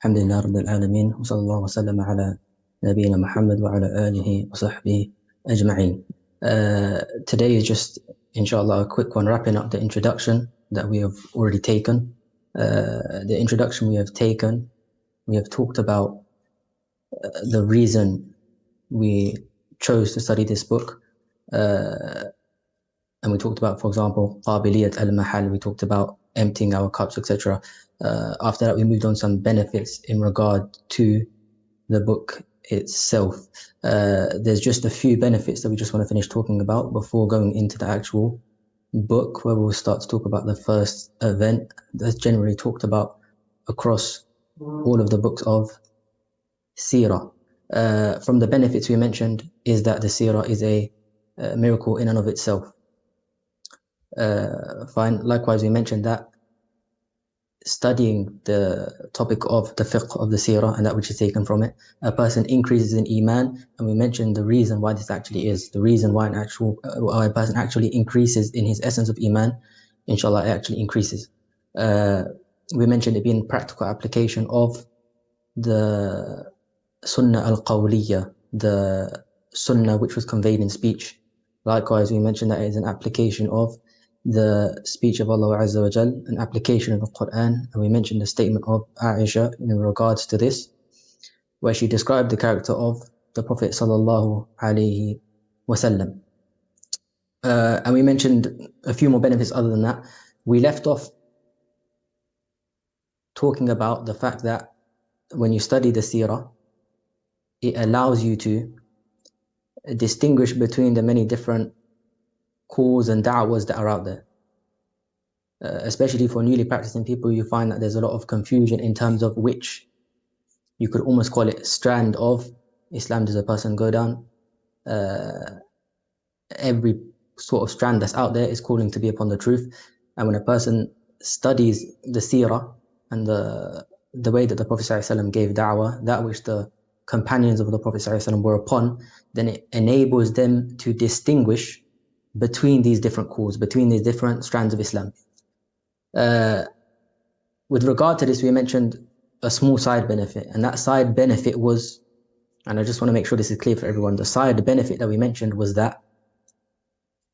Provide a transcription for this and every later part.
الحمد لله رب العالمين وصلى الله وسلم على نبينا Muhammad وعلى آله وصحبه أجمعين. Today is just, inshallah, a quick one, wrapping up the introduction that we have already taken. The introduction we have taken, we have talked about the reason we chose to study this book. And we talked about, for example, قابلية المحل, we talked about emptying our cups, etc. After that, we moved on some benefits in regard to the book itself. There's just a few benefits that we just want to finish talking about before going into the actual book, where we'll start to talk about the first event that's generally talked about across all of the books of Seerah. From the benefits we mentioned is that the Seerah is a miracle in and of itself. Fine. Likewise, we mentioned that studying the topic of the fiqh of the seerah and that which is taken from it, a person increases in iman, and we mentioned the reason why this actually is, the reason why a person actually increases in his essence of iman. Inshallah, it actually increases. We mentioned it being practical application of the sunnah al-qawliya, the sunnah which was conveyed in speech. Likewise, we mentioned that it is an application of the speech of Allah Azza wa Jal, an application of the Quran, and we mentioned the statement of Aisha in regards to this, where she described the character of the Prophet Sallallahu Alaihi Wasallam. And we mentioned a few more benefits other than that. We left off talking about the fact that when you study the seerah, it allows you to distinguish between the many different calls and da'was that are out there. Especially for newly practicing people, you find that there's a lot of confusion in terms of which, you could almost call it, strand of Islam does a person go down. Every sort of strand that's out there is calling to be upon the truth. And when a person studies the seerah and the way that the Prophet ﷺ gave da'wah, that which the companions of the Prophet ﷺ were upon, then it enables them to distinguish between these different calls, between these different strands of Islam. With regard to this, we mentioned a small side benefit, and that side benefit was, and I just want to make sure this is clear for everyone, the side benefit that we mentioned was that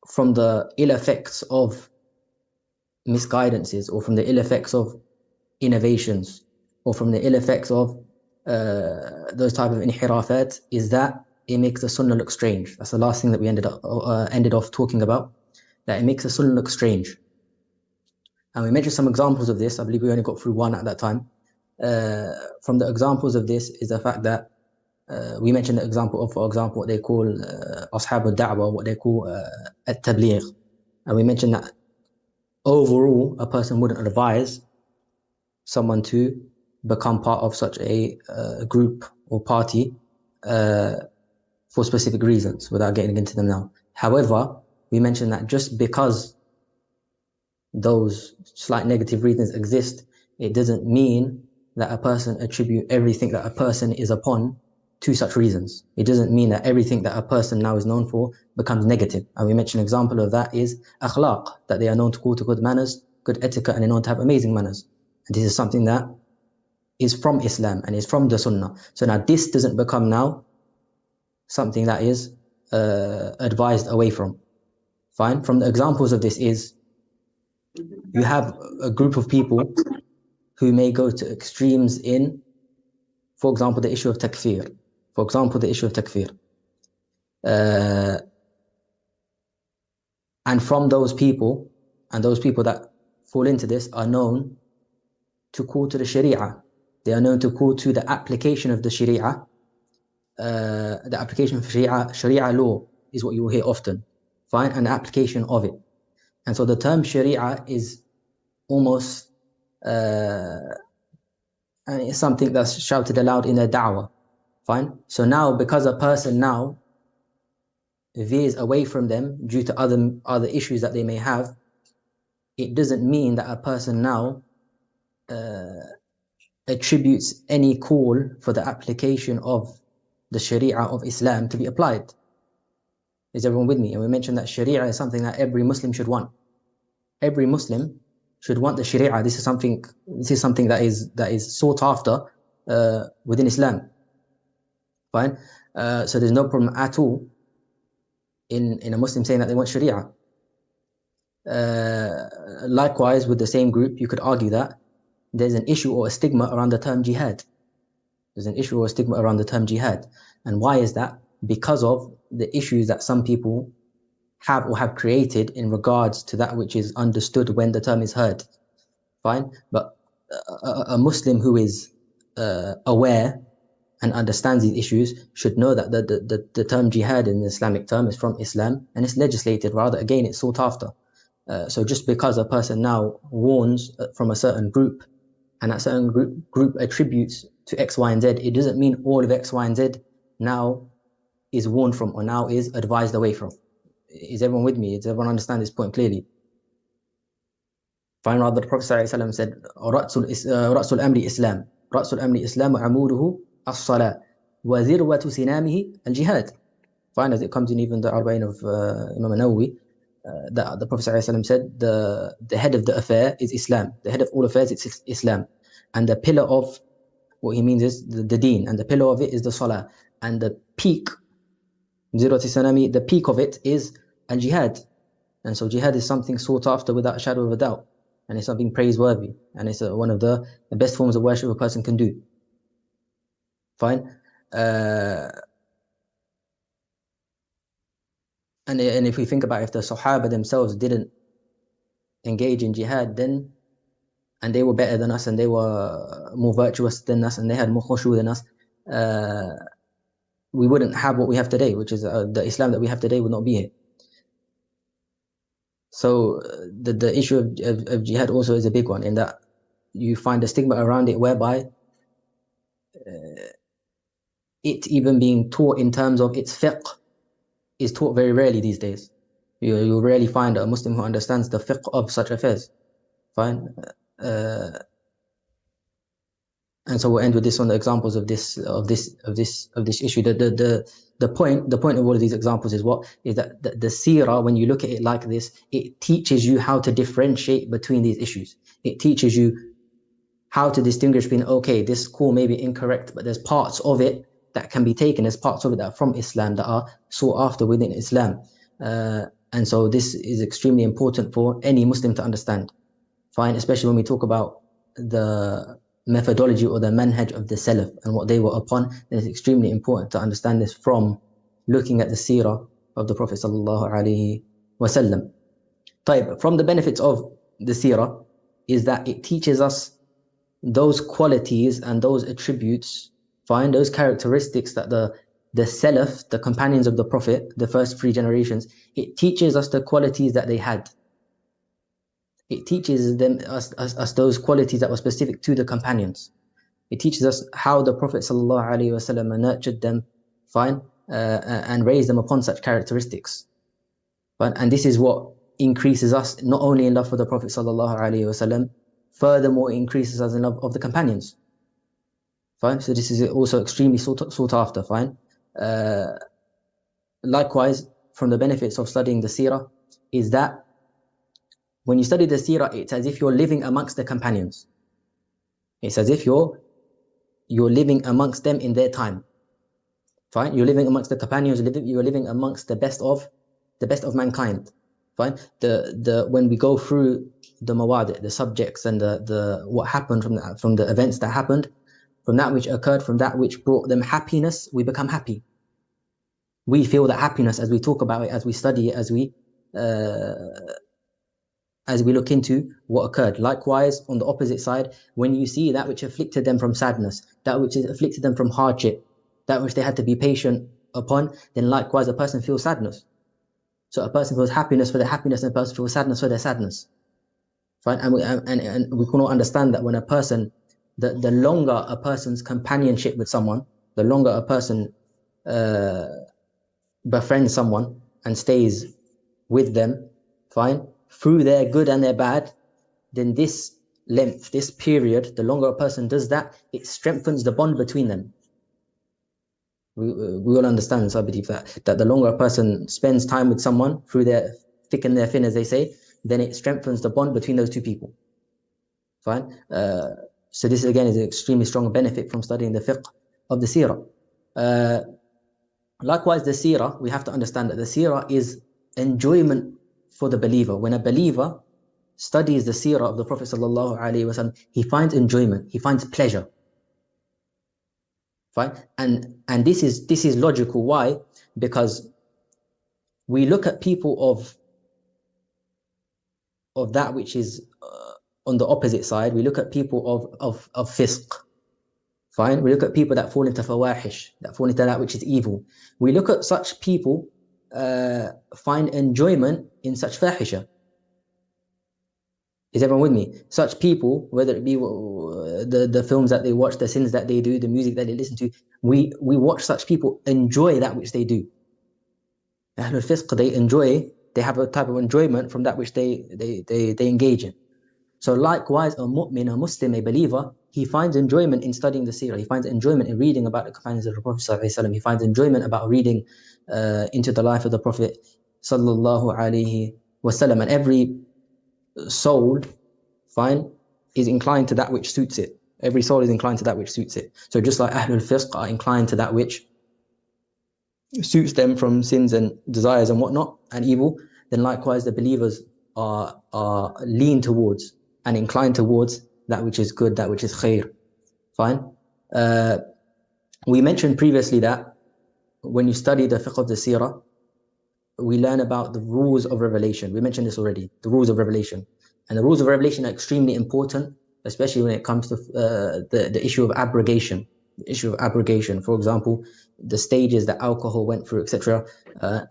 from the ill effects of misguidances, or from the ill effects of innovations, or from the ill effects of those type of inhirafat, is that it makes the sunnah look strange. That's the last thing that we ended off talking about, that it makes the sunnah look strange. And we mentioned some examples of this. I believe we only got through one at that time. From the examples of this is the fact that we mentioned the example of, for example, what they call ashab al-da'wah, what they call at-tabligh. And we mentioned that overall, a person wouldn't advise someone to become part of such a group or party for specific reasons, without getting into them now. However, we mentioned that just because those slight negative reasons exist, it doesn't mean that a person attribute everything that a person is upon to such reasons. It doesn't mean that everything that a person now is known for becomes negative. And we mentioned an example of that is akhlaq, that they are known to call to good manners, good etiquette, and they're known to have amazing manners. And this is something that is from Islam and is from the Sunnah. So now this doesn't become now something that is advised away from. Fine. From the examples of this is, you have a group of people who may go to extremes in, for example, the issue of takfir. For example, the issue of takfir. And from those people, and those people that fall into this are known to call to the Sharia. They are known to call to the application of the Sharia. The application of Sharia law is what you will hear often. Fine, and the application of it. And so the term Sharia is almost it's something that's shouted aloud in their da'wah. Fine. So now, because a person now veers away from them due to other issues that they may have, it doesn't mean that a person now attributes any call for the application of the Sharia of Islam to be applied. Is everyone with me? And we mentioned that Sharia is something that every Muslim should want. Every Muslim should want the Sharia. This is something that is sought after within Islam. Fine. So there's no problem at all in a Muslim saying that they want Sharia. Likewise, with the same group, you could argue that there's an issue or a stigma around the term jihad. There's an issue or a stigma around the term jihad. And why is that? Because of the issues that some people have or have created in regards to that which is understood when the term is heard. Fine. But a Muslim who is aware and understands these issues should know that the term jihad in the Islamic term is from Islam and it's legislated, rather, again, it's sought after. So just because a person now warns from a certain group and that certain group attributes to X, Y, and Z, it doesn't mean all of X, Y, and Z now is warned from or now is advised away from. Is everyone with me? Does everyone understand this point clearly? Fine, rather, the Prophet ﷺ said, رَأْسُ الْأَمْرِ إِسْلَامِ رَأْسُ الْأَمْرِ إِسْلَامُ وَعَمُودُهُ الصَّلَاةِ وَذِرْوَةُ سِنَامِهِ الْجِهَادِ. Fine, as it comes in even the Arba'in of Imam Nawawi, that the Prophet ﷺ said, the head of the affair is Islam. The head of all affairs is Islam. And the pillar of what he means is the deen, and the pillar of it is the salah. And the peak, the peak of it is al-jihad. And so jihad is something sought after without a shadow of a doubt. And it's something praiseworthy. And it's one of the best forms of worship a person can do. Fine. And if we think about if the Sahaba themselves didn't engage in jihad, then, and they were better than us, and they were more virtuous than us, and they had more khushu than us, we wouldn't have what we have today, which is the Islam that we have today would not be here. So the issue of jihad also is a big one, in that you find a stigma around it whereby it even being taught in terms of its fiqh is taught very rarely these days. You'll rarely find a Muslim who understands the fiqh of such affairs. Fine. And so we'll end with this on the examples of this issue. The point of all of these examples is what is that the seerah, when you look at it like this, it teaches you how to differentiate between these issues. It teaches you how to distinguish between, okay, this call may be incorrect, but there's parts of it that can be taken as parts of it that are from Islam, that are sought after within Islam. And so this is extremely important for any Muslim to understand. Fine, especially when we talk about the methodology or the manhaj of the Salaf and what they were upon, then it's extremely important to understand this from looking at the seerah of the Prophet sallallahu alaihi wasallam. From the benefits of the seerah is that it teaches us those qualities and those attributes, fine, those characteristics that the Salaf, the companions of the Prophet, the first 3 generations, it teaches us the qualities that they had. It teaches us those qualities that were specific to the companions. It teaches us how the Prophet ﷺ nurtured them, fine, and raised them upon such characteristics. Fine? And this is what increases us not only in love for the Prophet ﷺ, furthermore, it increases us in love of the companions. Fine. So this is also extremely sought after. Fine. Likewise, from the benefits of studying the seerah is that when you study the seerah, it's as if you're living amongst the companions. It's as if you're living amongst them in their time. Fine. You're living amongst the companions. You're living amongst the best of mankind. Fine. When we go through the mawadi', the subjects, and the what happened from the events that happened, from that which occurred, from that which brought them happiness, we become happy. We feel that happiness as we talk about it, as we study it, as we look into what occurred. Likewise, on the opposite side, when you see that which afflicted them from sadness, that which afflicted them from hardship, that which they had to be patient upon, then likewise a person feels sadness. So a person feels happiness for their happiness, and a person feels sadness for their sadness. Fine? And we can all understand that when a person, the longer a person's companionship with someone, the longer a person befriends someone and stays with them, fine, through their good and their bad, then this length, this period, the longer a person does that, it strengthens the bond between them. We all understand, so I believe that the longer a person spends time with someone through their thick and their thin, as they say, then it strengthens the bond between those two people. Fine. So this again is an extremely strong benefit from studying the fiqh of the seerah. Likewise, the seerah, we have to understand that the seerah is enjoyment for the believer. When a believer studies the seerah of the Prophet ﷺ, he finds enjoyment, he finds pleasure. Fine? And this is logical. Why? Because we look at people of that which is on the opposite side. We look at people of fisq. Fine? We look at people that fall into fawahish, that fall into that which is evil. We look at such people, find enjoyment in such fahisha. Is everyone with me? Such people, whether it be the films that they watch, the sins that they do, the music that they listen to, we watch such people enjoy that which they do. Ahlul Fisq, they have a type of enjoyment from that which they engage in. So likewise, a mu'min, a Muslim, a believer, he finds enjoyment in studying the seerah. He finds enjoyment in reading about the companions of the Prophet ﷺ. He finds enjoyment about reading into the life of the Prophet ﷺ. And every soul, is inclined to that which suits it. Every soul is inclined to that which suits it. So just like Ahlul Fisq are inclined to that which suits them from sins and desires and whatnot and evil, then likewise the believers are lean towards and inclined towards that which is good, that which is khair. Fine. We mentioned previously that when you study the fiqh of the seerah, we learn about the rules of revelation. We mentioned this already, the rules of revelation. And the rules of revelation are extremely important, especially when it comes to the issue of abrogation. The issue of abrogation, for example, the stages that alcohol went through, etc.,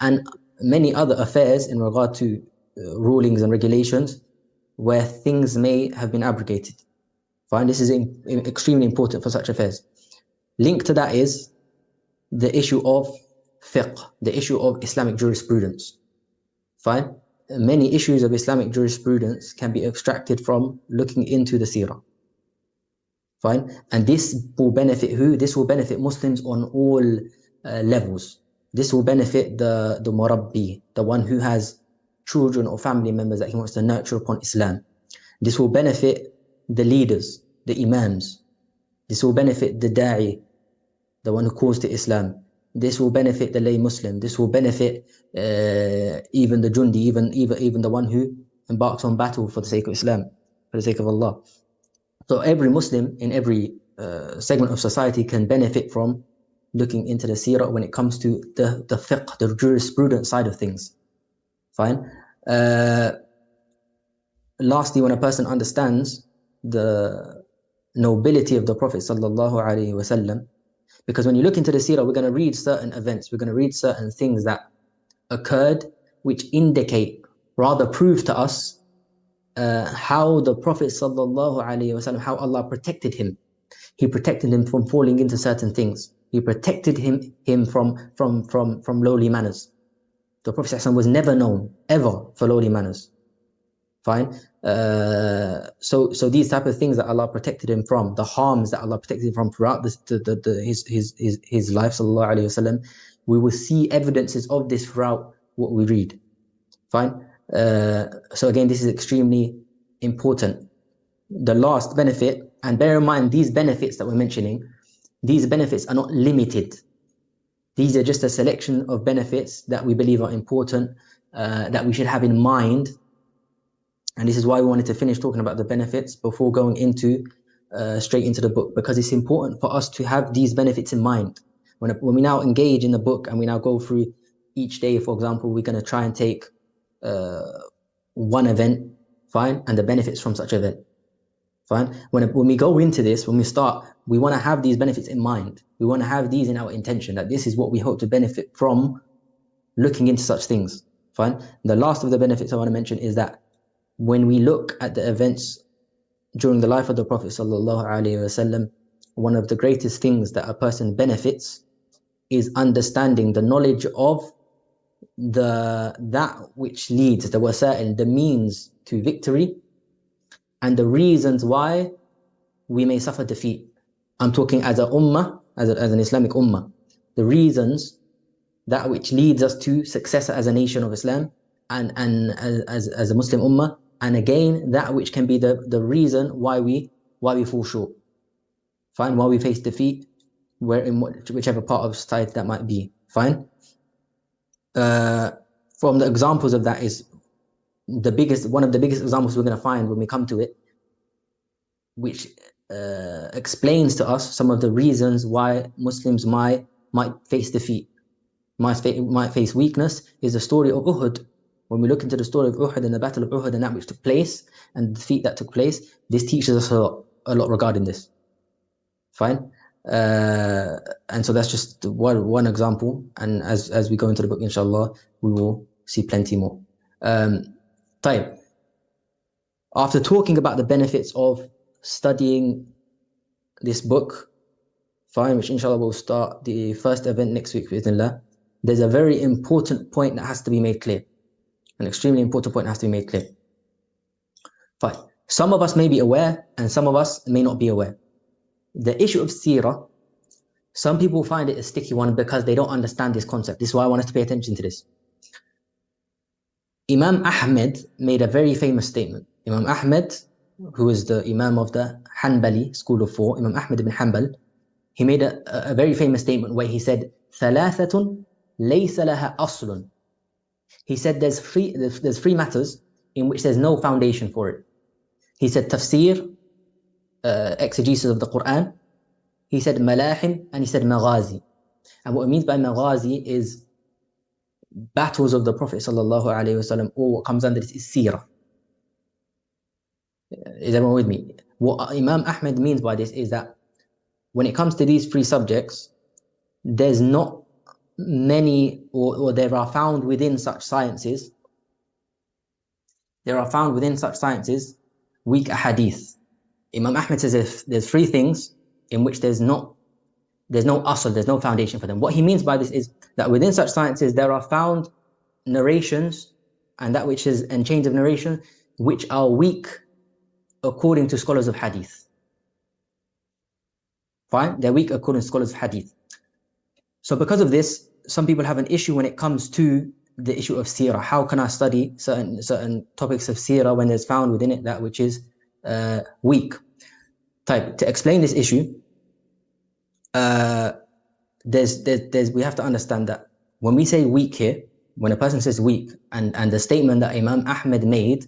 and many other affairs in regard to rulings and regulations where things may have been abrogated. Fine, this is extremely important for such affairs. Linked to that is the issue of fiqh, the issue of Islamic jurisprudence. Fine, many issues of Islamic jurisprudence can be extracted from looking into the seerah. Fine, and this will benefit who? This will benefit Muslims on all levels. This will benefit the murabbi, the one who has children or family members that he wants to nurture upon Islam. This will benefit the leaders, the imams. This will benefit the da'i, the one who calls to Islam. This will benefit the lay Muslim. This will benefit even the jundi, even the one who embarks on battle for the sake of Islam, for the sake of Allah. So every Muslim in every segment of society can benefit from looking into the seerah when it comes to the fiqh, the jurisprudence side of things. Fine. Lastly, when a person understands the nobility of the Prophet ﷺ, because when you look into the seerah, we're going to read certain events, we're going to read certain things that occurred which indicate, rather prove to us how the Prophet ﷺ, how Allah protected him. He protected him from falling into certain things. He protected him from lowly manners. The Prophet ﷺ was never known, ever, for lowly manners. Fine. So these type of things that Allah protected him from, the harms that Allah protected him from throughout his life, sallallahu alaihi wasallam, we will see evidences of this throughout what we read. Fine. So again, this is extremely important. The last benefit, and bear in mind these benefits that we're mentioning, these benefits are not limited. These are just a selection of benefits that we believe are important, that we should have in mind. And this is why we wanted to finish talking about the benefits before going into straight into the book, because it's important for us to have these benefits in mind. When we now engage in the book and we now go through each day, for example, we're going to try and take one event, fine, and the benefits from such event, fine. When we go into this, when we start, we want to have these benefits in mind. We want to have these in our intention, that this is what we hope to benefit from looking into such things, fine. The last of the benefits I want to mention is that when we look at the events during the life of the Prophet ﷺ, one of the greatest things that a person benefits is understanding the knowledge of that which leads, the wasa'il, the means to victory, and the reasons why we may suffer defeat. I'm talking as a ummah, as an Islamic ummah. The reasons, that which leads us to success as a nation of Islam and as a Muslim ummah, and again, that which can be the reason why we why we fall short. Fine, why we face defeat, whichever part of society that might be. Fine. From the examples of that is one of the biggest examples we're going to find when we come to it, which explains to us some of the reasons why Muslims might face defeat, might face weakness, is the story of Uhud. When we look into the story of Uhud and the battle of Uhud and that which took place and the defeat that took place, this teaches us a lot regarding this. Fine. And so that's just one example, and as we go into the book, inshallah, we will see plenty more. طيب. After talking about the benefits of studying this book, fine, which inshallah will start the first event next week, bi'idhnillah, there's a very important point that has to be made clear. An extremely important point that has to be made clear. Fine. Some of us may be aware and some of us may not be aware. The issue of seerah, some people find it a sticky one because they don't understand this concept. This is why I want us to pay attention to this. Imam Ahmed made a very famous statement. Imam Ahmed, who is the Imam of the Hanbali school of thought, Imam Ahmed ibn Hanbal, he made a very famous statement where he said, ثَلَاثَةٌ لَيْسَ لَهَا أَصْلٌ. He said there's three matters in which there's no foundation for it. He said tafsir, exegesis of the Quran. He said malahim, and he said maghazi. And what it means by maghazi is battles of the Prophet sallallahu alaihi wasallam, or what comes under this is seerah. Is everyone with me? What Imam Ahmed means by this is that when it comes to these three subjects, there's not many, or there are found within such sciences, weak ahadith. Imam Ahmed says if there's three things in which there's no asl, there's no foundation for them. What he means by this is that within such sciences there are found narrations and chains of narration which are weak according to scholars of hadith. Fine? They're weak according to scholars of hadith. So because of this, some people have an issue when it comes to the issue of seerah. How can I study certain topics of seerah when there's found within it that which is weak? To explain this issue, we have to understand that when we say weak here, when a person says weak, and the statement that Imam Ahmed made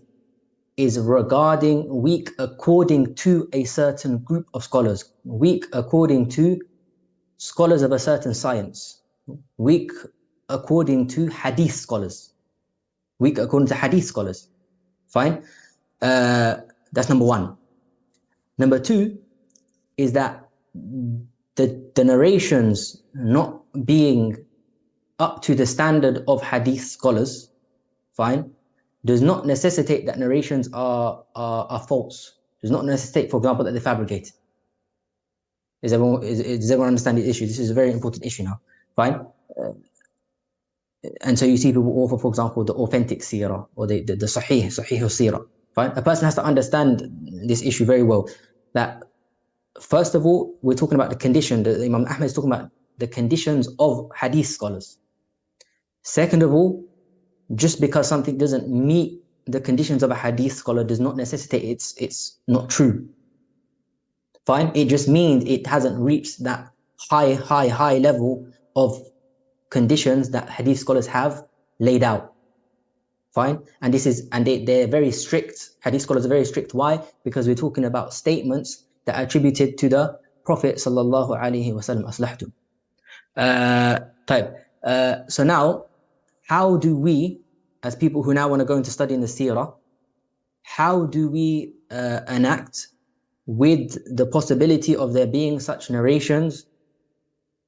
is regarding weak according to a certain group of scholars, weak according to scholars of a certain science, weak according to hadith scholars, weak according to hadith scholars. Fine? That's number one. Number two is that the narrations not being up to the standard of hadith scholars, fine, does not necessitate that narrations are false. Does not necessitate, for example, that they're fabricated. Does everyone understand the issue? This is a very important issue now, fine? And so you see people offer, for example, the authentic seerah or the sahih seerah. Fine? A person has to understand this issue very well. That first of all, we're talking about the condition. Imam Ahmed is talking about the conditions of hadith scholars. Second of all, just because something doesn't meet the conditions of a hadith scholar does not necessitate it's not true. Fine? It just means it hasn't reached that high level of conditions that hadith scholars have laid out. Fine? And they're very strict. Hadith scholars are very strict. Why? Because we're talking about statements that are attributed to the Prophet sallallahu alaihi wasallam. Aslahtum. So now, how do we, as people who now want to go into studying the seerah, how do we enact with the possibility of there being such narrations,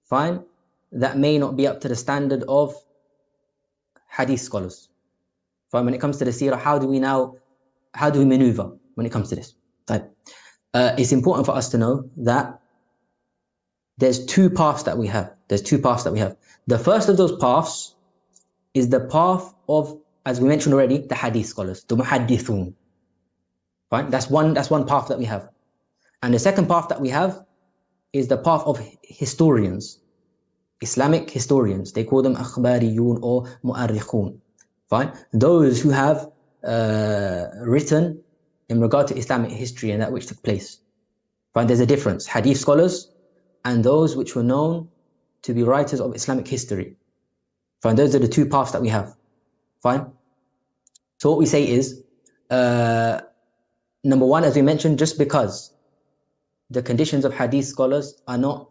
fine, that may not be up to the standard of hadith scholars? Fine, when it comes to the seerah, how do we maneuver when it comes to this? It's important for us to know that there's two paths that we have. The first of those paths is the path of, as we mentioned already, the hadith scholars, the muhaddithun. Fine, that's one path that we have. And the second path that we have is the path of historians, Islamic historians. They call them akhbariyun or mu'arrikhun. Fine, those who have written in regard to Islamic history and that which took place. Fine, there's a difference. Hadith scholars and those which were known to be writers of Islamic history. Fine, those are the two paths that we have. Fine. So what we say is, number one, as we mentioned, just because the conditions of hadith scholars are not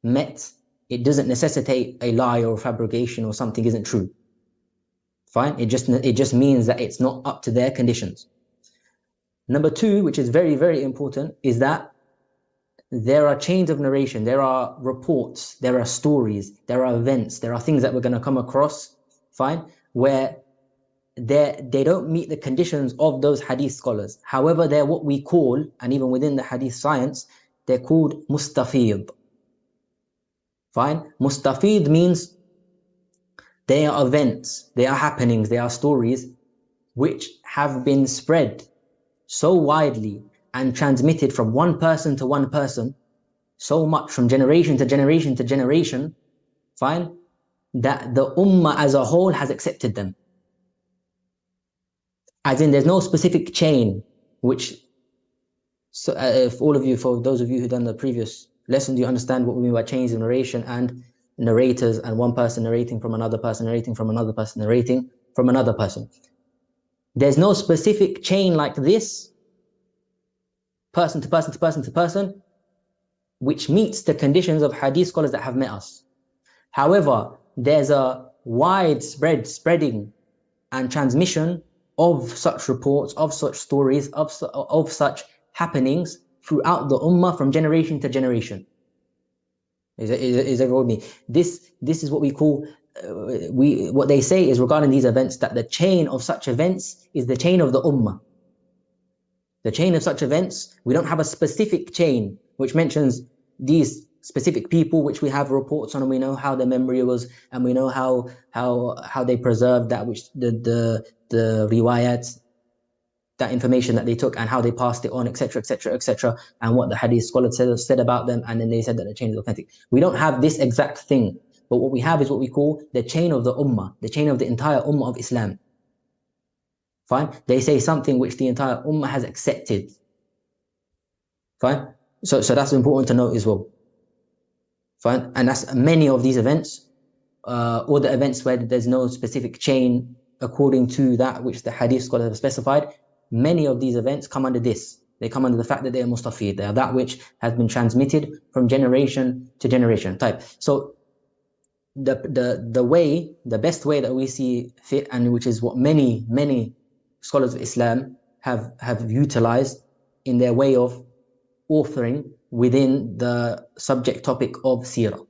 met, it doesn't necessitate a lie or a fabrication or something isn't true. Fine, it just means that it's not up to their conditions. Number two, which is very, very important, is that there are chains of narration, there are reports, there are stories, there are events, there are things that we're going to come across, fine, where they don't meet the conditions of those hadith scholars. However, they're what we call, and even within the hadith science, they're called mustafid. Fine? Mustafid means they are events, they are happenings, they are stories which have been spread so widely and transmitted from one person to one person, so much from generation to generation to generation, fine, that the ummah as a whole has accepted them. As in, there's no specific chain which, so for those of you who've done the previous lesson, do you understand what we mean by chains of narration and narrators and one person narrating from another person, narrating from another person, narrating from another person? There's no specific chain like this, person to person to person to person, which meets the conditions of hadith scholars that have met us. However, there's a widespread spreading and transmission of such reports, of such stories, of such happenings throughout the ummah from generation to generation. Is everyone with me? This is what we call, what they say is regarding these events, that the chain of such events is the chain of the ummah. The chain of such events, we don't have a specific chain which mentions these specific people which we have reports on, and we know how their memory was, and we know how they preserved that which the riwayats, that information that they took, and how they passed it on, etc., etc., etc., and what the hadith scholars said about them, and then they said that the chain is authentic. We don't have this exact thing, but what we have is what we call the chain of the ummah, the chain of the entire ummah of Islam. Fine? They say something which the entire ummah has accepted. Fine? So that's important to note as well. Fine? And that's many of these events, or the events where there's no specific chain according to that which the hadith scholars have specified. Many of these events come under this. They come under the fact that they are mustafid. They are that which has been transmitted from generation to generation. Type. So the best way that we see fit, and which is what many scholars of Islam have utilized in their way of authoring within the subject topic of Seerah.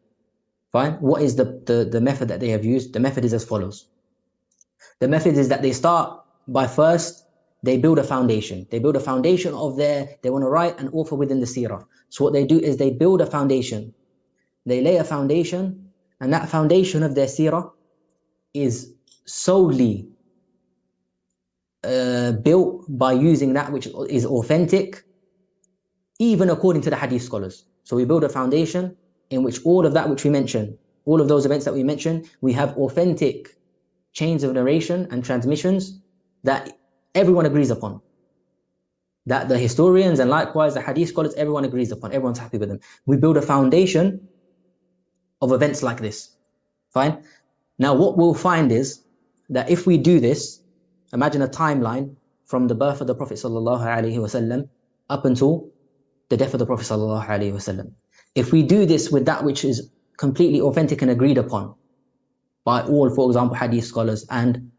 Fine? What is the method that they have used? The method is as follows. The method is that they start by first, they build a foundation. They build a foundation of they want to write and author within the Seerah. So what they do is they build a foundation. They lay a foundation, and that foundation of their Seerah is solely built by using that which is authentic, even according to the hadith scholars. So we build a foundation in which all of that which we mention, all of those events that we mention, we have authentic chains of narration and transmissions that everyone agrees upon. That the historians and likewise the hadith scholars, everyone agrees upon, everyone's happy with them. We build a foundation of events like this. Fine? Now what we'll find is that if we do this, imagine a timeline from the birth of the Prophet ﷺ up until the death of the Prophet ﷺ. If we do this with that which is completely authentic and agreed upon by all, for example, hadith scholars, and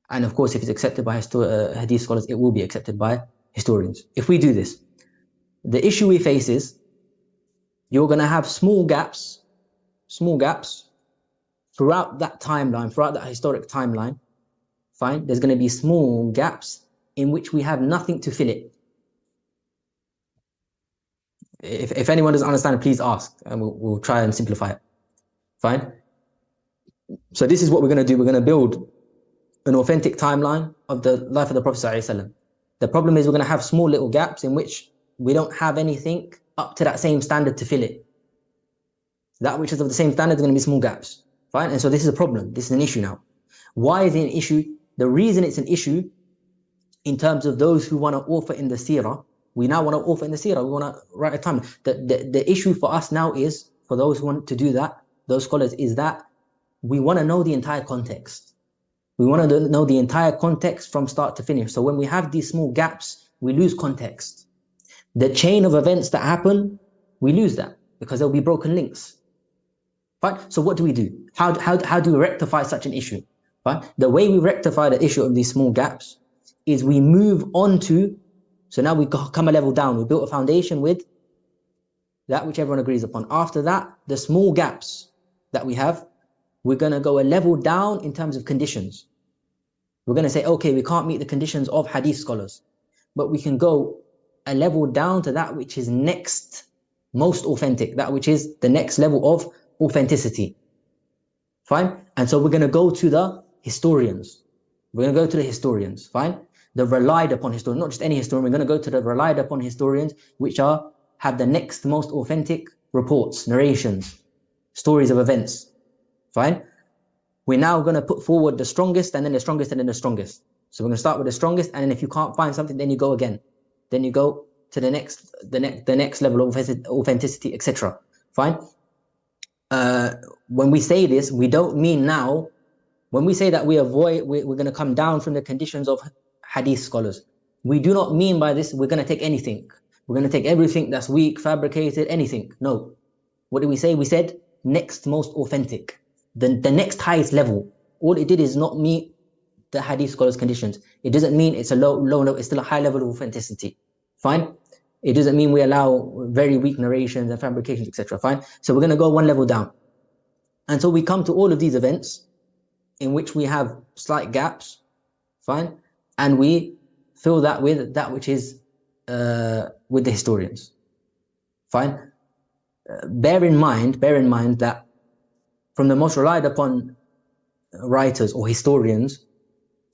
of course, if it's accepted by hadith scholars, it will be accepted by historians. If we do this, the issue we face is you're going to have small gaps throughout that timeline, throughout that historic timeline. Fine, there's going to be small gaps in which we have nothing to fill it. If anyone doesn't understand, please ask, and we'll try and simplify it. Fine. So this is what we're going to do. We're going to build an authentic timeline of the life of the Prophet ﷺ. The problem is we're going to have small little gaps in which we don't have anything up to that same standard to fill it. That which is of the same standard is going to be small gaps. Fine. And so this is a problem. This is an issue now. Why is it an issue? The reason it's an issue in terms of those who want to author in the Seerah We now want to author in the seerah. We want to write a timeline. The issue for us now is, for those who want to do that, those scholars, is that we want to know the entire context. We want to know the entire context from start to finish. So when we have these small gaps, we lose context. The chain of events that happen, we lose that because there'll be broken links. Right? So what do we do? How do we rectify such an issue? Right? The way we rectify the issue of these small gaps is we move on to, so now we come a level down. We built a foundation with that which everyone agrees upon. After that, the small gaps that we have, we're going to go a level down in terms of conditions. We're going to say, okay, we can't meet the conditions of hadith scholars, but we can go a level down to that which is next most authentic, that which is the next level of authenticity. Fine? And so we're going to go to the historians. We're going to go to the historians. Fine? The relied upon historians, not just any historian. We're going to go to the relied upon historians, which have the next most authentic reports, narrations, stories of events. Fine? We're now going to put forward the strongest, and then the strongest, and then the strongest. So we're going to start with the strongest, and then if you can't find something, then you go again. Then you go to the next level of authenticity, etc. Fine? When we say this, we don't mean now, when we say that we're going to come down from the conditions of hadith scholars, we do not mean by this we're going to take anything. We're going to take everything that's weak, fabricated, anything. No. What did we say? We said next most authentic. The next highest level. All it did is not meet the hadith scholars' conditions. It doesn't mean it's a low, it's still a high level of authenticity. Fine? It doesn't mean we allow very weak narrations and fabrications, etc. Fine? So we're going to go one level down. And so we come to all of these events in which we have slight gaps, fine? And we fill that with that which is with the historians, fine? Bear in mind that from the most relied upon writers or historians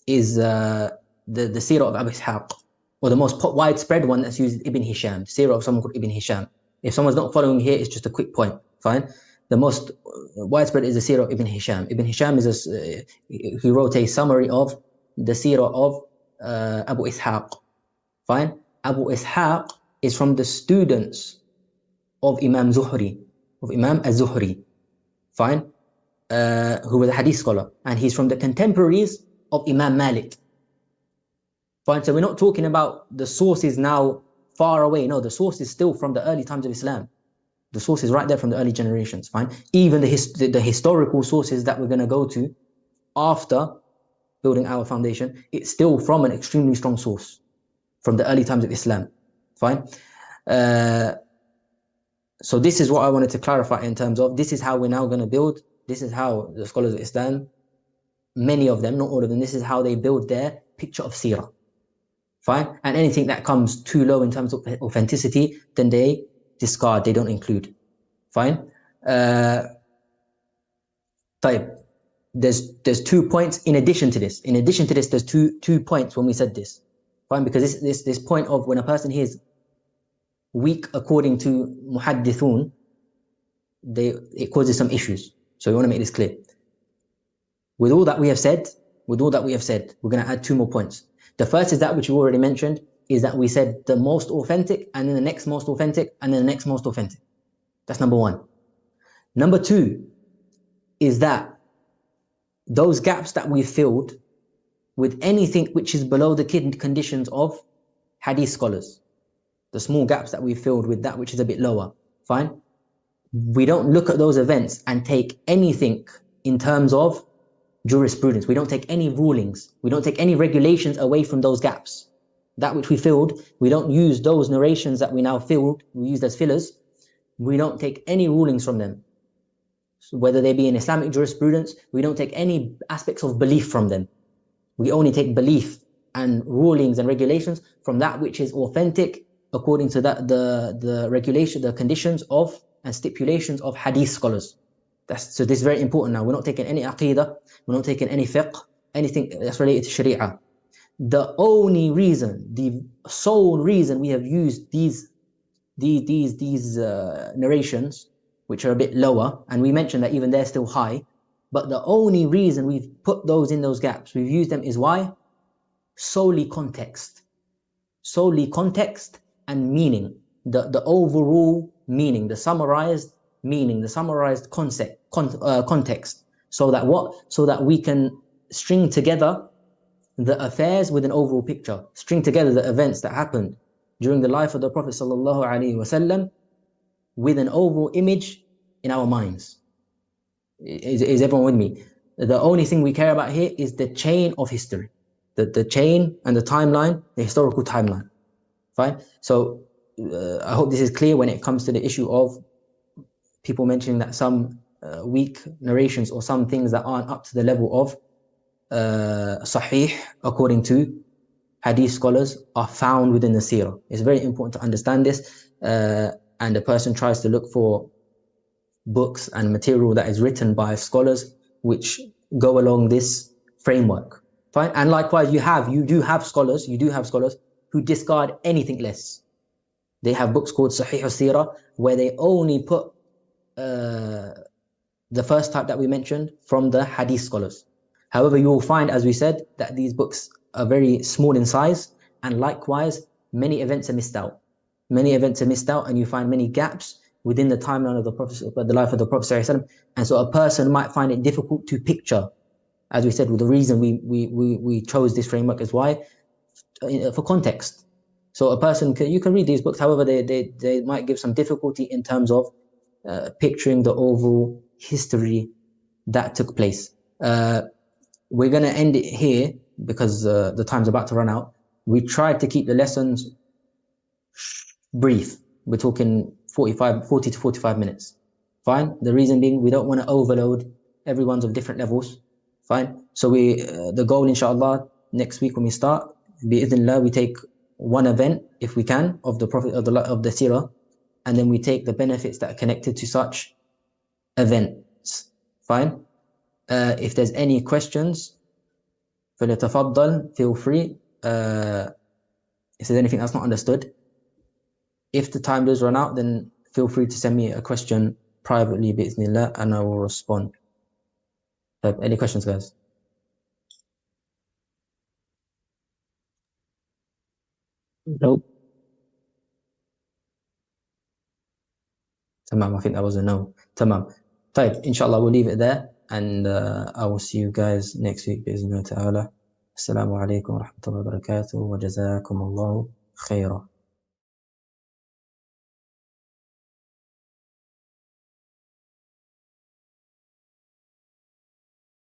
is the Seerah of Abu Ishaq, or the most widespread one that's used, Ibn Hisham, Seerah of someone called Ibn Hisham. If someone's not following here, it's just a quick point, fine? The most widespread is the Seerah of Ibn Hisham. Ibn Hisham is he wrote a summary of the Seerah of Abu Ishaq, fine? Abu Ishaq is from the students of Imam Zuhri, of Imam al-Zuhri, fine? Who was a hadith scholar, and he's from the contemporaries of Imam Malik. Fine, so we're not talking about the sources now far away. No, the source is still from the early times of Islam. The source is right there from the early generations, fine? Even the historical sources that we're going to go to after building our foundation, it's still from an extremely strong source from the early times of Islam, fine? So this is what I wanted to clarify in terms of, this is how we're now going to build. This is how the scholars of Islam, many of them, not all of them, this is how they build their picture of seerah. Fine? And anything that comes too low in terms of authenticity, then they discard, they don't include. Fine? There's 2 points in addition to this. In addition to this, there's two points when we said this. Fine? Because this point of when a person hears weak according to muhaddithun, it causes some issues. So we want to make this clear. With all that we have said, we're going to add 2 more points. The first is that which we already mentioned, is that we said the most authentic, and then the next most authentic, and then the next most authentic. That's number 1. Number 2 is that those gaps that we filled with anything which is below the conditions of hadith scholars, the small gaps that we filled with that which is a bit lower, fine? We don't look at those events and take anything in terms of jurisprudence. We don't take any rulings. We don't take any regulations away from those gaps. That which we filled, we don't use those narrations that we now filled, we used as fillers. We don't take any rulings from them. So whether they be in Islamic jurisprudence, we don't take any aspects of belief from them. We only take belief and rulings and regulations from that which is authentic according to the regulation, the conditions of and stipulations of hadith scholars. So this is very important now. We're not taking any aqidah, we're not taking any fiqh, anything that's related to sharia. The only reason, the sole reason we have used these narrations, which are a bit lower, and we mentioned that even they're still high, but the only reason we've put those in those gaps, we've used them is why? Solely context and meaning, the overall meaning, the summarized meaning, the summarized context, so that we can string together the affairs with an overall picture, string together the events that happened during the life of the Prophet sallallahu alaihi wasallam with an overall image in our minds. Is everyone with me? The only thing we care about here is the chain of history, the chain and the timeline, the historical timeline. Fine. So I hope this is clear when it comes to the issue of people mentioning that some weak narrations or some things that aren't up to the level of sahih according to hadith scholars are found within the seerah. It's very important to understand this, and a person tries to look for books and material that is written by scholars which go along this framework. Fine. And likewise, you do have scholars who discard anything less. They have books called Sahih al-Seerah where they only put the first type that we mentioned from the hadith scholars. However, you will find, as we said, that these books are very small in size, and likewise, many events are missed out. Many events are missed out, and you find many gaps within the timeline of the Prophet, the life of the Prophet ﷺ. And so a person might find it difficult to picture. As we said, the reason we chose this framework is why? For context. So a person you can read these books, however, they might give some difficulty in terms of picturing the overall history that took place. We're going to end it here because the time's about to run out. We tried to keep the lessons brief. We're talking 40 to 45 minutes. Fine. The reason being, we don't want to overload. Everyone's of different levels. Fine. So the goal, inshallah, next week when we start, bi'idhnillah, we take one event, if we can, of the Prophet of the Seerah, and then we take the benefits that are connected to such events. Fine. If there's any questions, فليتفضل, feel free. If there's anything that's not understood, if the time does run out, then feel free to send me a question privately, bi'idhnillah, and I will respond. Any questions, guys? Nope. Tamam, I think that was a no. Tamam. طيب, inshallah, we'll leave it there, and I will see you guys next week, بإذن الله تعالى. Assalamu alaikum wa rahmatullahi wa barakatuh, wa jazakum Allahu khaira.